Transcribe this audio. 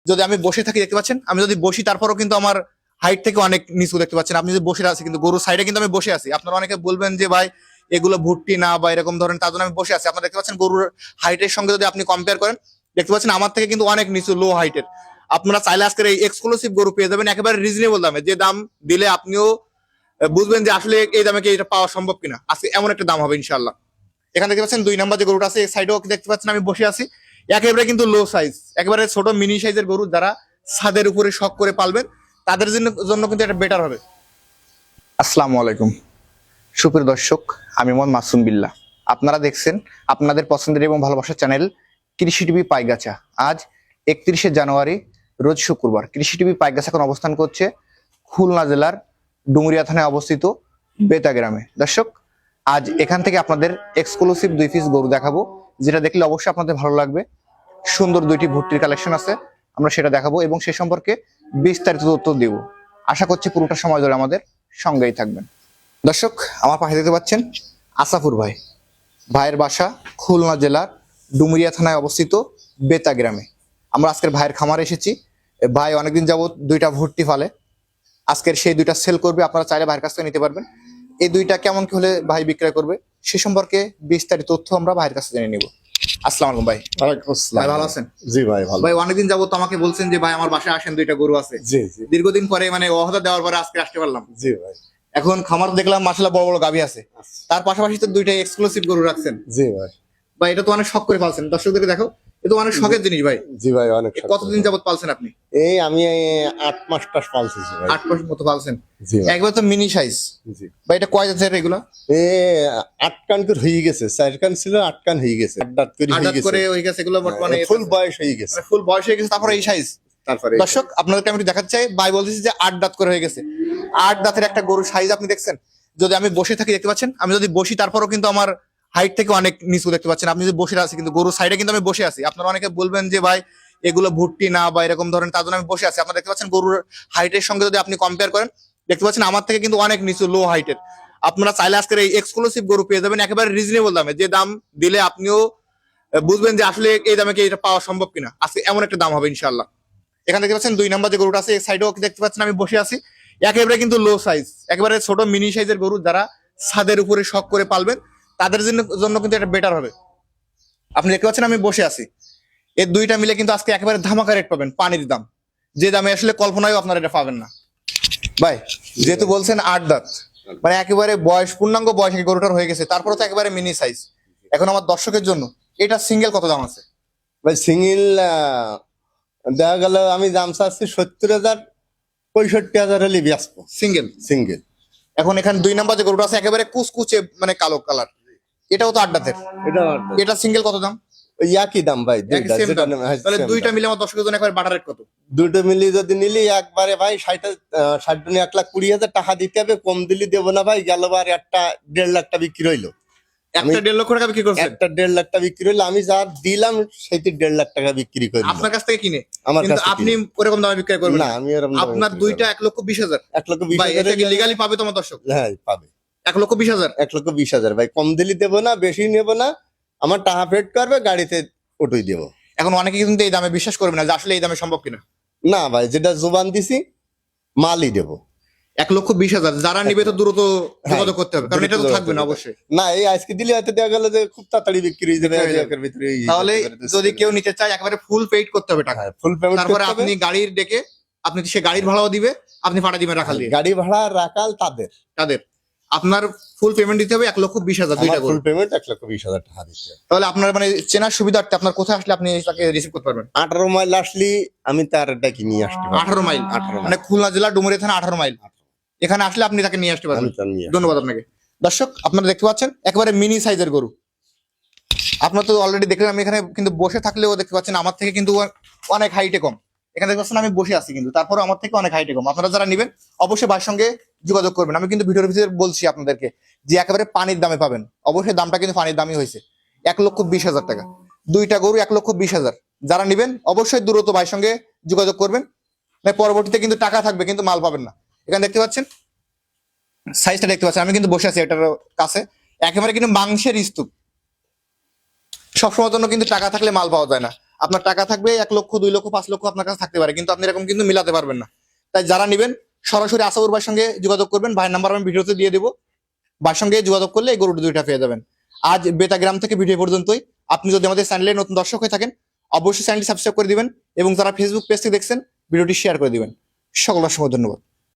যদি আমি বসে থাকি দেখতে পাচ্ছেন, আমি যদি বসি তারপরও কিন্তু আমার হাইট থেকে অনেক নিচু দেখতে পাচ্ছেন। আপনি যদি বসে আছি কিন্তু গরুর সাইডে কিন্তু আমি বসে আছি। আপনারা অনেকে বলবেন যে ভাই এগুলো ভুট্টি না বা এরকম ধরেন, তার জন্য আমি বসে আছি। আপনারা দেখতে পাচ্ছেন গরুর হাইটের সঙ্গে যদি আপনি কম্পেয়ার করেন দেখতে পাচ্ছেন আমার থেকে কিন্তু অনেক নিচু, লো হাইটের। আপনারা চাইলে আজকের এই এক্সক্লুসিভ গরু পেয়ে যাবেন একেবারে রিজনেবল দামে, যে দাম দিলে আপনিও বুঝবেন যে আসলে এই দামে কি এটা পাওয়া সম্ভব কিনা। আজকে এমন একটা দাম হবে ইনশাল্লাহ। এখানে দেখতে পাচ্ছেন 2 নাম্বার যে গরুটা আছে, এই সাইডেও দেখতে পাচ্ছেন আমি বসে আছি। একেবারে কিন্তু লো সাইজ, একেবারে ছোট মিনি সাইজের গরু, যারা ছাদের উপরে শখ করে পালবেন তাদের জন্য কিন্তু এটা বেটার হবে। আসসালামু আলাইকুম সুপ্রিয় দর্শক, আমি মোহাম্মদ মাসুম বিল্লাহ। আপনারা দেখছেন আপনাদের পছন্দের এবং ভালোবাসার চ্যানেল কৃষি টিভি পাইগাছা। আজ 31শে জানুয়ারি, রোজ শুক্রবার। কৃষি টিভি পাইগাছা এখন অবস্থান করছে খুলনা জেলার ডুমুরিয়া থানায় অবস্থিত বেতা গ্রামে। দর্শক, আজ এখান থেকে আপনাদের এক্সক্লুসিভ 2 পিস গরু দেখাবো, যেটা দেখলে অবশ্যই আপনাদের ভালো লাগবে। সুন্দর 2টি ভুট্টির কালেকশন আছে, আমরা সেটা দেখাবো এবং সে সম্পর্কে বিস্তারিত তথ্য দেব। আশা করছি পুরোটা সময় ধরে আমাদের সঙ্গেই থাকবেন। দর্শক, আমার পাশে দেখতে পাচ্ছেন আসাফুর ভাই। ভাইয়ের বাসা খুলনা জেলার ডুমুরিয়া থানায় অবস্থিত বেতা গ্রামে। আমরা আজকের ভাইয়ের খামারে এসেছি। ভাই অনেকদিন যাবত 2টা ভুট্টি ফালে, আজকের সেই 2টা সেল করবে। আপনারা চাইলে ভাইয়ের কাছ থেকে নিতে পারবেন। এই 2টা কেমন কি হলে ভাই বিক্রয় করবে সে সম্পর্কে বিস্তারিত তথ্য আমরা ভাইয়ের কাছে জেনে নিব। আসসালামু আলাইকুম ভাই। ওয়ালাইকুম আসসালাম। ভাই ভালো আছেন? জি ভাই ভালো। ভাই অনেকদিন যাবত আমাকে বলছেন যে ভাই আমার বাসায় আসেন, 2টা গরু আছে। জি জি দীর্ঘদিন পরে মানে ওয়াদা দেওয়ার পরে আজকে আসতে পারলাম। জি ভাই। এখন খামার দেখলাম মাশাআল্লাহ বড় বড় গাভী আছে, তার পাশাপাশি তো 2টা এক্সক্লুসিভ গরু রাখছেন। জি ভাই। ভাই এটা তো অনেক শখ করে পালছেন, দর্শকদেরকে দেখো, এটা তো অনেক শখের জিনিস ভাই। জি ভাই অনেক। কতদিন যাবত পালছেন আপনি? এই আমি 8 মাস টাস পালছি ভাই। 8 মাস মতো পালছেন। জি ভাই। একবার তো মিনি সাইজ। জি ভাই এটা কয় জাতের এগুলো? এ 8 কান করে হয়ে গেছে, 4 কান ছিল 8 কান হয়ে গেছে, 8 দাঁত করে হয়ে আদাত গেছে। করে হয়ে গেছে এগুলো বর্তমানে ফুল বয়স হয়ে গেছে। ফুল বয়স হয়ে গেছে, তারপরে এই সাইজ। তারপরে দর্শক আপনাদেরকে আমি একটু দেখাতে চাই, ভাই বলতেছি যে 8 দাঁত করে হয়ে গেছে। 8 দাঁতের একটা গরুর সাইজ আপনি দেখছেন। যদি আমি বসে থাকি দেখতে পাচ্ছেন, আমি যদি বসি তারপরও কিন্তু আমার হাইট থেকে অনেক নিচু দেখতে পাচ্ছেন। আপনি যদি বসে আছি কিন্তু গরুর সাইডে কিন্তু আমি বসে আছি। আপনারা অনেকে বলবেন যে ভাই এগুলো ভুট্টি না বা এরকম ধরেন, তার জন্য আমি বসে আছি। আপনারা দেখতে পাচ্ছেন গরুর হাইটের সঙ্গে যদি আপনি কম্পেয়ার করেন দেখতে পাচ্ছেন আমার থেকে কিন্তু অনেক নিচু, লো হাইটের। আপনারা চাইলে আজকের এই এক্সক্লুসিভ গরু পেয়ে যাবেন একেবারে রিজনেবল দামে, যে দাম দিলে আপনিও বুঝবেন যে আসলে এই দামে কি এটা পাওয়া সম্ভব কিনা। আজকে এমন একটা দাম হবে ইনশাআল্লাহ। এখানে দেখতে পাচ্ছেন 2 নাম্বার যে গরুটা আছে, এই সাইডেও দেখতে পাচ্ছেন আমি বসে আছি। একেবারে কিন্তু লো সাইজ, একেবারে ছোট মিনি সাইজের গরু, যারা ছাদের উপরে শখ করে পালবেন তাদের জন্য কিন্তু এটা বেটার হবে। আপনি দেখতে পাচ্ছেন আমি বসে আছি। এই 2টা মিলে কিন্তু আজকে একেবারে ধামাকা রেট পাবেন, পানির দাম, যে দামে আসলে কল্পনায় আপনারা এটা পাবেন না। ভাই যেহেতু বলছেন 8 দাঁত, মানে একেবারে বয়স, পূর্ণাঙ্গ বয়স গরুটার হয়ে গেছে, তারপরে তো একেবারে মিনি সাইজ। এখন আমার দর্শকের জন্য এটা সিঙ্গেল কত দাম আছে? ভাই সিঙ্গেল দেখা গেল আমি দাম চাচ্ছি 70,000, 65,000 হলে বেচবো সিঙ্গেল। সিঙ্গেল। এখন এখানে 2 নাম্বার যে গরুটা আছে একেবারে কুচকুচে মানে কালো কালার, এটাও তো 8 দাঁতের। এটা এটা সিঙ্গেল কত দাম? ওই একই দাম ভাই, একই same দাম। তাহলে 2টা মিলে আমার দর্শকের জন্য একবার বাটার রেট কত? দুটো মিলিয়ে যদি নিলি একবারে ভাই 1,60,000 টাকা দিতে হবে, কম দিলি দেবো না ভাই। গেল বার একটা 1.5 লাখ টাকা বিক্রি হইলো, একটা 1.5 লক্ষ টাকা বিক্রি করছেন? একটা 1.5 লাখ টাকা বিক্রি হইলো। আমি যা দিলাম সেইটি 1.5 লাখ টাকা বিক্রি করি আপনার কাছ থেকে কিনে। আমার কিন্তু কাছ থেকে আপনি ওরকম দামে বিক্রি করবেন না, না। আমি এরকম আপনার 2টা 1,20,000। 1,20,000 ভাই এটা কি লিগালি পাবে তোমার দর্শক? হ্যাঁ পাবে। 1,20,000। 1,20,000 ভাই, কম দিলি দেবো না, বেশি নেবো না। আমার টাকা ফেড করবে, গাড়িতে উঠেই দেবো। এখন অনেকে কিন্তু এই দামে বিশ্বাস করবে না যে আসলে এই দামে সম্ভব কিনা। না ভাই, যেটা জোবান দিছি মালই দেবো। 1,20,000 যারা নিবে তো দ্রুত যোগাযোগ করতে হবে, কারণ এটা তো থাকবে না অবশ্যই। না, এই আজকে দিলে হয়তো দেখা গেল যে খুব তাড়াতাড়ি বিক্রি হয়ে যাবে, বিক্রি হয়ে যাবে। একের ভিতরে তাহলে যদি কেউ নিতে চায় একেবারে ফুল পেইড করতে হবে টাকা। ফুল পেমেন্ট তারপরে আপনি গাড়ির ডেকে আপনি সে গাড়ির ভাড়াও দিবে, আপনি ভাড়া দিবেন রাখাল দিয়ে। গাড়ি ভাড়া রাখাল তাদের আপনার ফুল পেমেন্ট দিতে হবে 1,20,000 2টা ফুল গরু। পেমেন্ট 1,20,000 টাকা দিতে হবে। তাহলে আপনার মানে চেনার সুবিধার্থে আপনার কোথায় আসলে আপনি তাকে রিসিভ করতে পারবেন? 18 মাইল আসলি আমি তার ডাকি নিয়ে আসতে পারবো। 18 মাইল। 18 মানে খুলনা জেলা ডুমুরিয়া থানা 18 মাইল। এখানে আসলে আপনি তাকে নিয়ে আসতে পারবেন। আমি তার নিয়ে ধন্যবাদ আপনাকে। দর্শক আপনারা দেখতে পাচ্ছেন একেবারে মিনি সাইজের গরু। আপনারা তো অলরেডি দেখলেন আমি এখানে কিন্তু বসে থাকলেও দেখতে পাচ্ছেন আমার থেকে কিন্তু অনেক হাইটে কম। এখানে দেখতে পাচ্ছেন আমি বসে আছি কিন্তু তারপরে আমার থেকে অনেক হাইটে কম। আপনারা যারা নেবেন অবশ্যই ভাইয়ের সঙ্গে যোগাযোগ করবেন। আমি কিন্তু ভিডিওর ভিতরে বলছি আপনাদেরকে যে একেবারে পানির দামে পাবেন। অবশ্যই দামটা কিন্তু পানির দামই হয়েছে, 1,20,000 টাকা। 2টা গরু 1,20,000। যারা নেবেন অবশ্যই দ্রুত ভাইয়ের সঙ্গে যোগাযোগ করবেন, পরবর্তীতে কিন্তু টাকা থাকবে কিন্তু মাল পাবেন না। এখানে দেখতে পাচ্ছেন সাইজটা দেখতে পাচ্ছেন, আমি কিন্তু বসে আছি এটার কাছে, একেবারে কিন্তু মাংসের স্তূপ। সবসময় জন্য কিন্তু টাকা থাকলে মাল পাওয়া যায় না। আপনার টাকা থাকবে 1 লক্ষ 2 লক্ষ 5 লক্ষ আপনার কাছে থাকতে পারে, কিন্তু আপনি এরকম কিন্তু মিলাতে পারবেন না। তাই যারা নেবেন সরাসরি আসাউর ভাইয়ের সঙ্গে যোগাযোগ করবেন, ভাইয়ের নাম্বার আমি ভিডিওতে দিয়ে দেবো, ভাইয়ের সঙ্গে যোগাযোগ করলে এই গরু দুইটা পেয়ে যাবেন। আজ বেতা গ্রাম থেকে ভিডিও পর্যন্তই। আপনি যদি আমাদের চ্যানেলে নতুন দর্শক হয়ে থাকেন অবশ্যই চ্যানেলটি সাবস্ক্রাইব করে দিবেন এবং যারা ফেসবুক পেজ থেকে দেখছেন ভিডিওটি শেয়ার করে দিবেন। সকল অসংখ্য ধন্যবাদ।